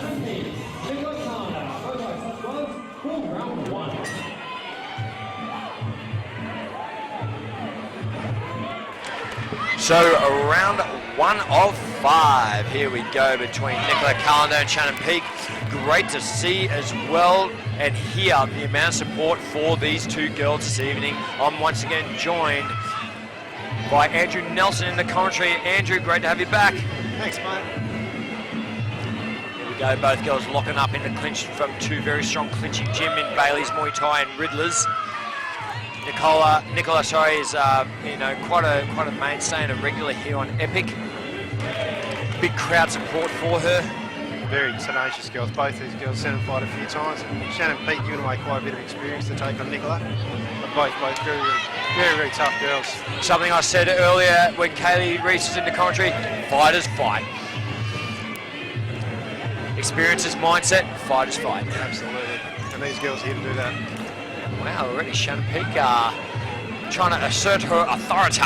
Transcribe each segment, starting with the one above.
Shannon Peak, Nicola Callander, Muaythai +1, for round 1. So round 1 of 5. Here we go between Nicola Callander and Shannon Peak. Great to see as well and hear the amount of support for these two girls this evening. I'm once again joined by Andrew Nelson in the commentary. Andrew, great to have you back. Thanks, mate. Here we go, both girls locking up in the clinch from two very strong clinching gym in Bailey's, Muaythai and Riddler's. Nicola, is quite a mainstay and a regular here on Epic. Big crowd support for her. Very tenacious girls. Both these girls sent and fight a few times. Shannon Peak giving away quite a bit of experience to take on Nicola. But both very tough girls. Something I said earlier when Kaylee Reese was in the commentary: fighters fight. Experience is mindset. Fighters fight. Absolutely. And these girls are here to do that. Wow, already Shannon Peak trying to assert her authority.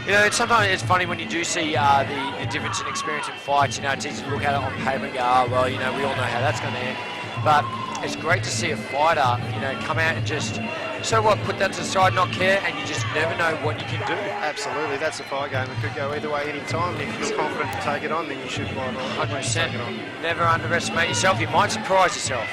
You know, sometimes it's funny when you do see the difference in experience in fights. You know, it's easy to look at it on paper and go, oh, well, you know, we all know how that's going to end. But it's great to see a fighter, you know, come out and just, so what, put that to the side, not care, and you just never know what you can do. Absolutely, that's a fight game. It could go either way any time. If you're confident to take it on, then you should fight on. 100%. Never underestimate yourself. You might surprise yourself.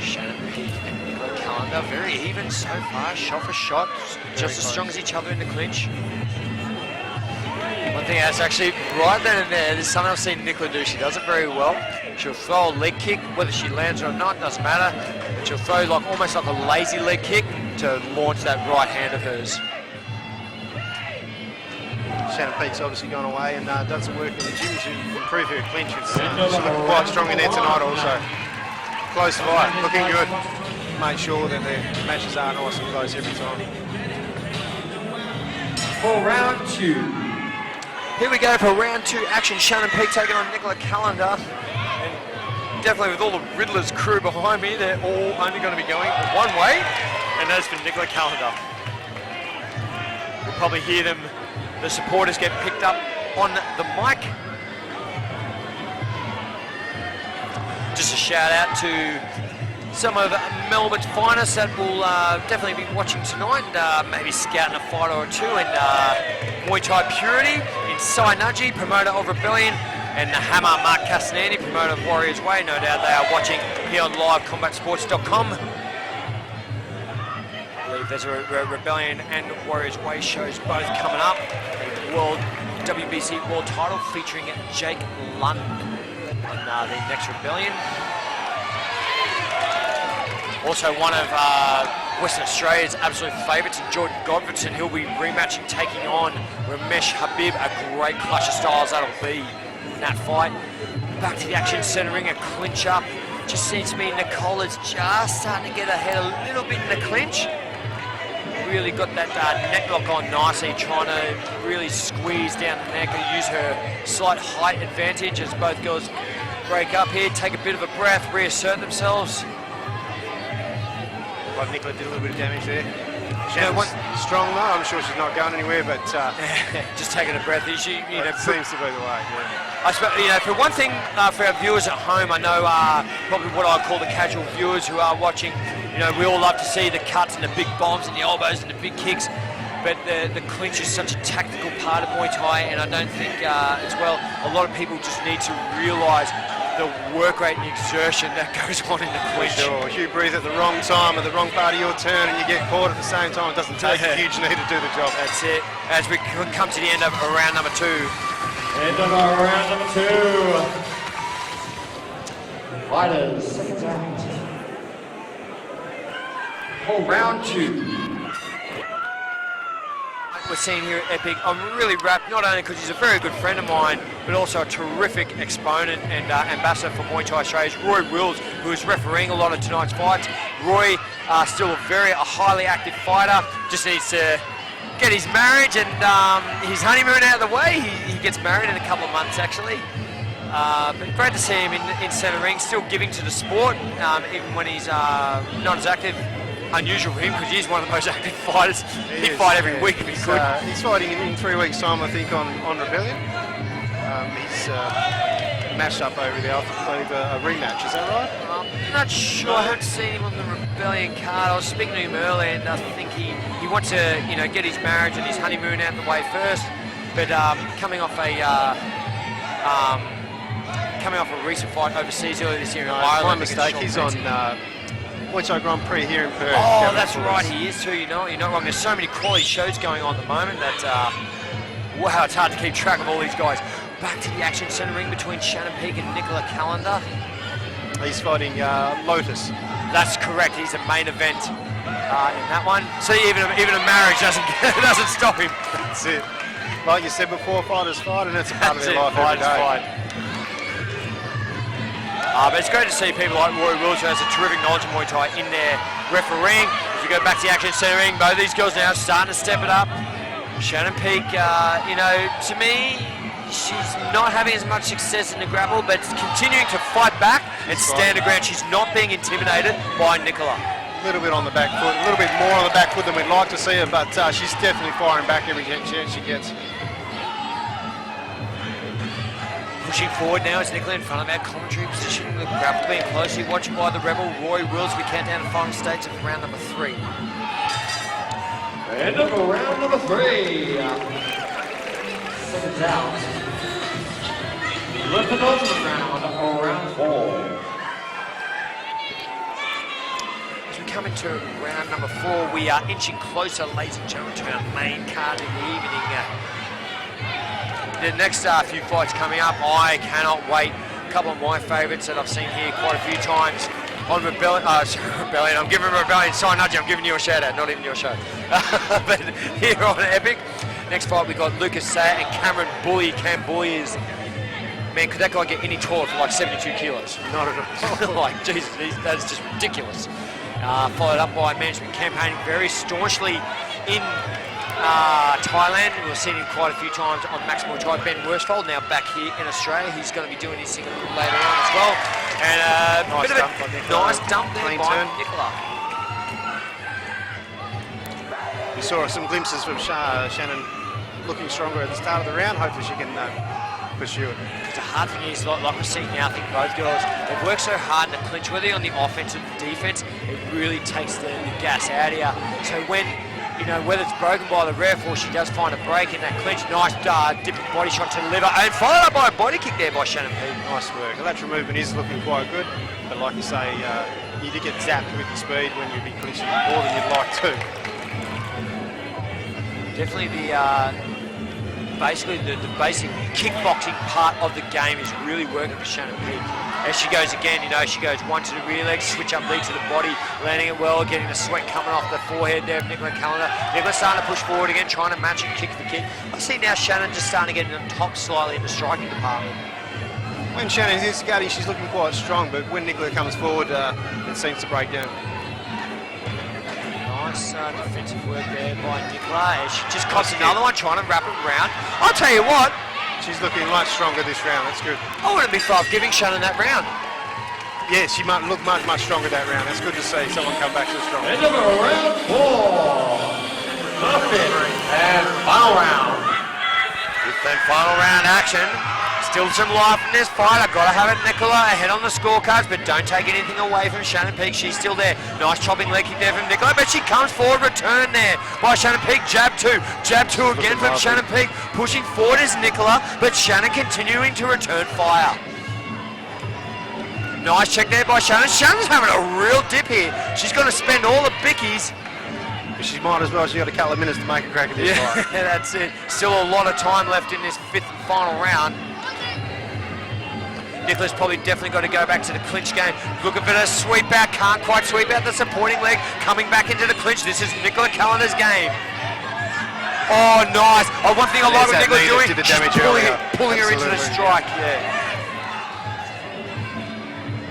Shannon Peak and Nicola Callander, very even so far, shot for shot, just as strong as each other in the clinch. One thing that's actually right then and there, there's something I've seen Nicola do. She does it very well. She'll throw a leg kick, whether she lands or not, doesn't matter. But she'll throw like almost like a lazy leg kick to launch that right hand of hers. Shannon Peak's obviously gone away and done some work in the gym to improve her clinch. She's looking quite strong in there tonight also. Close fight, looking good. Make sure that the matches are nice and close every time. For round 2. Here we go for round 2 action. Shannon Peak taking on Nicola Callander. And definitely with all the Riddler's crew behind me, they're all only going to be going one way, and that is for Nicola Callander. You'll probably hear them, the supporters get picked up on the mic. Just a shout out to some of Melbourne's finest that will definitely be watching tonight and maybe scouting a fighter or two in Muay Thai Purity, in Sai Naji, promoter of Rebellion, and the Hammer Mark Castanani, promoter of Warriors Way. No doubt they are watching here on livecombatsports.com. I believe there's a Rebellion and Warriors Way shows both coming up. The WBC World title featuring Jake Lund on the next Rebellion. Also one of Western Australia's absolute favourites, Jordan Godfredson. He'll be rematching, taking on Ramesh Habib. A great clash of styles that'll be in that fight. Back to the action, centering a clinch up. Just seems to me Nicola's just starting to get ahead a little bit in the clinch. Really got that neck lock on nicely, trying to really squeeze down the neck and use her slight height advantage as both girls break up here, take a bit of a breath, reassert themselves. Well, Nicola did a little bit of damage there. Shannon's strong though. I'm sure she's not going anywhere, but just taking a breath. She, you know, seems to be the way. Yeah. I suppose, you know, for one thing, for our viewers at home, I know probably what I call the casual viewers who are watching. You know, we all love to see the cuts and the big bombs and the elbows and the big kicks, but the clinch is such a tactical part of Muay Thai, and I don't think as well. A lot of people just need to realise the work rate and exertion that goes on in the clinch. Sure, if you breathe at the wrong time at the wrong part of your turn and you get caught at the same time, it doesn't take a huge knee to do the job. That's it. As we come to the end of round number 2. End of our round number 2. Fighters, second round. For round 2. We're seeing here at Epic, I'm really wrapped, not only because he's a very good friend of mine, but also a terrific exponent and ambassador for Muay Thai Australia's Roy Wills, who is refereeing a lot of tonight's fights. Roy, still a highly active fighter, just needs to get his marriage and his honeymoon out of the way. He gets married in a couple of months, actually. But great to see him in centre ring, still giving to the sport, even when he's not as active unusual for him because he's one of the most active fighters. He'd is, fight every yeah. week if he could. He's fighting in 3 weeks' time, I think, on Rebellion. He's matched up over there. I believe a rematch. Is that right? I'm not sure. I haven't seen him on the Rebellion card. I was speaking to him earlier, and I think he wants to, get his marriage and his honeymoon out of the way first. But coming off a recent fight overseas earlier this year in Ireland. My mistake. He's on Muaythai Grand Prix here in Perth. Oh, that's right. He is too. You're not wrong. There's so many quality shows going on at the moment that wow, it's hard to keep track of all these guys. Back to the action centre ring between Shannon Peake and Nicola Callander. He's fighting Lotus. That's correct. He's the main event in that one. See, even a marriage doesn't stop him. That's it. Like you said before, fighters fight, and it's a part of their life every Fighters day. fight. But it's great to see people like Roy Wills, who has a terrific knowledge of Muay Thai, in there refereeing. As we go back to the action centre ring, both these girls now starting to step it up. Shannon Peake, to me, she's not having as much success in the grapple, but continuing to fight back and stand her ground. She's not being intimidated by Nicola. A little bit on the back foot, a little bit more on the back foot than we'd like to see her, but she's definitely firing back every chance she gets. Pushing forward now is Nicola in front of our commentary position. The grapple being closely watched by the rebel Roy Wills. We count down the final stages of round number 3. End of round number 3. Seconds out. Let's go to the round 4. As we come into round number 4, we are inching closer, ladies and gentlemen, to our main card in the evening. The next few fights coming up, I cannot wait. A couple of my favourites that I've seen here quite a few times on Rebellion. I'm giving Rebellion, sorry Nudgy, I'm giving you a shout out, not even your show. But here on Epic, next fight we got Lucas Sayer and Cameron Bully. Cam Bully is, man, could that guy get any taller for like 72 kilos? Not at all. Like, Jesus, that is just ridiculous. Followed up by management campaigning very staunchly in Thailand. We've seen him quite a few times on Max Muay Thai. Ben Worsfold now back here in Australia. He's going to be doing his thing later on as well. And nice dump there by Nicola. We saw some glimpses from Shannon looking stronger at the start of the round. Hopefully she can pursue it. The hard thing is, like we're seeing now, I think both girls, they've worked so hard in the clinch, whether you're on the offense or the defense, it really takes the gas out of you. So when, whether it's broken by the ref or she does find a break in that clinch, nice dipping body shot to the liver, and followed up by a body kick there by Shannon Peake. Nice work. The lateral movement is looking quite good, but like you say, you do get zapped with the speed when you've been clinching more than you'd like to. Definitely basically the basic kickboxing part of the game is really working for Shannon Peake. As she goes again, she goes one to the rear leg, switch up lead to the body, landing it well, getting the sweat coming off the forehead there of Nicola Callander. Nicola starting to push forward again, trying to match and kick for kick. I see now Shannon just starting to get on top slightly in the striking department. When Shannon's instigating, she's looking quite strong, but when Nicola comes forward, it seems to break down. Nice defensive work there by Nicola. She just cops another one, trying to wrap it around. I'll tell you what. She's looking much stronger this round. That's good. I wouldn't be far off giving Shannon that round. Yeah, she might look much, much stronger that round. That's good to see someone come back so strong. End of round 4. The fifth and final round. Fifth and final round action. Still some life in this fight. I've got to have it, Nicola, ahead on the scorecards, but don't take anything away from Shannon Peake. She's still there. Nice chopping leg kick there from Nicola, but she comes forward, return there by Shannon Peake. Jab two again from Shannon Peake. Pushing forward is Nicola, but Shannon continuing to return fire. Nice check there by Shannon. Shannon's having a real dip here. She's going to spend all the bickies. She might as well. She's got a couple of minutes to make a crack at this fight. Yeah, that's it. Still a lot of time left in this fifth and final round. Nicola's probably definitely got to go back to the clinch game. Looking for the sweep out, can't quite sweep out the supporting leg. Coming back into the clinch. This is Nicola Callander's game. Oh, nice. Oh, one thing I like what Nicola doing, she's pulling her into the strike. Yeah.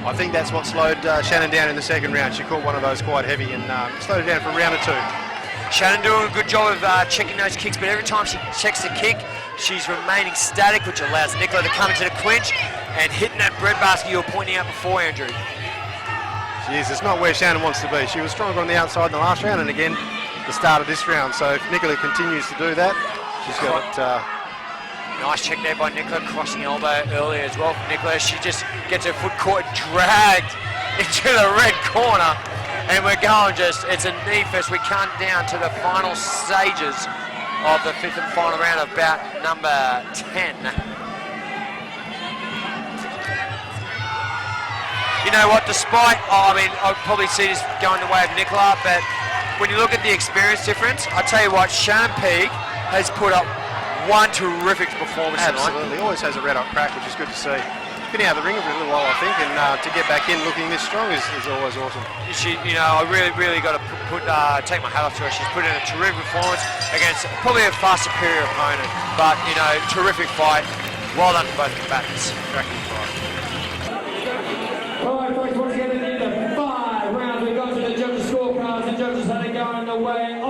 I think that's what slowed Shannon down in the second round. She caught one of those quite heavy and slowed her down for round or 2. Shannon doing a good job of checking those kicks, but every time she checks the kick, she's remaining static, which allows Nicola to come into the clinch and hitting that breadbasket you were pointing out before, Andrew. She is. It's not where Shannon wants to be. She was stronger on the outside in the last round, and again, the start of this round. So if Nicola continues to do that, she's got it. Nice check there by Nicola, crossing elbow earlier as well from Nicola. She just gets her foot caught, dragged into the red corner, and we're going it's a knee fest. We count down to the final stages of the 5th and final round of bout number 10. You know what, despite, I'd probably see this going the way of Nicola, but when you look at the experience difference, I tell you what, Shannon Peake has put up one terrific performance tonight. Absolutely, always has a red-hot crack, which is good to see. Been out of the ring for a little while, I think, and to get back in looking this strong is always awesome. She, I really got to take my hat off to her. She's put in a terrific performance against probably a far superior opponent, but terrific fight. Well done to both combatants. Cracking fight. All right, folks, once again, at the end of 5 rounds, we got to the judges' scorecards. The judges had it going the way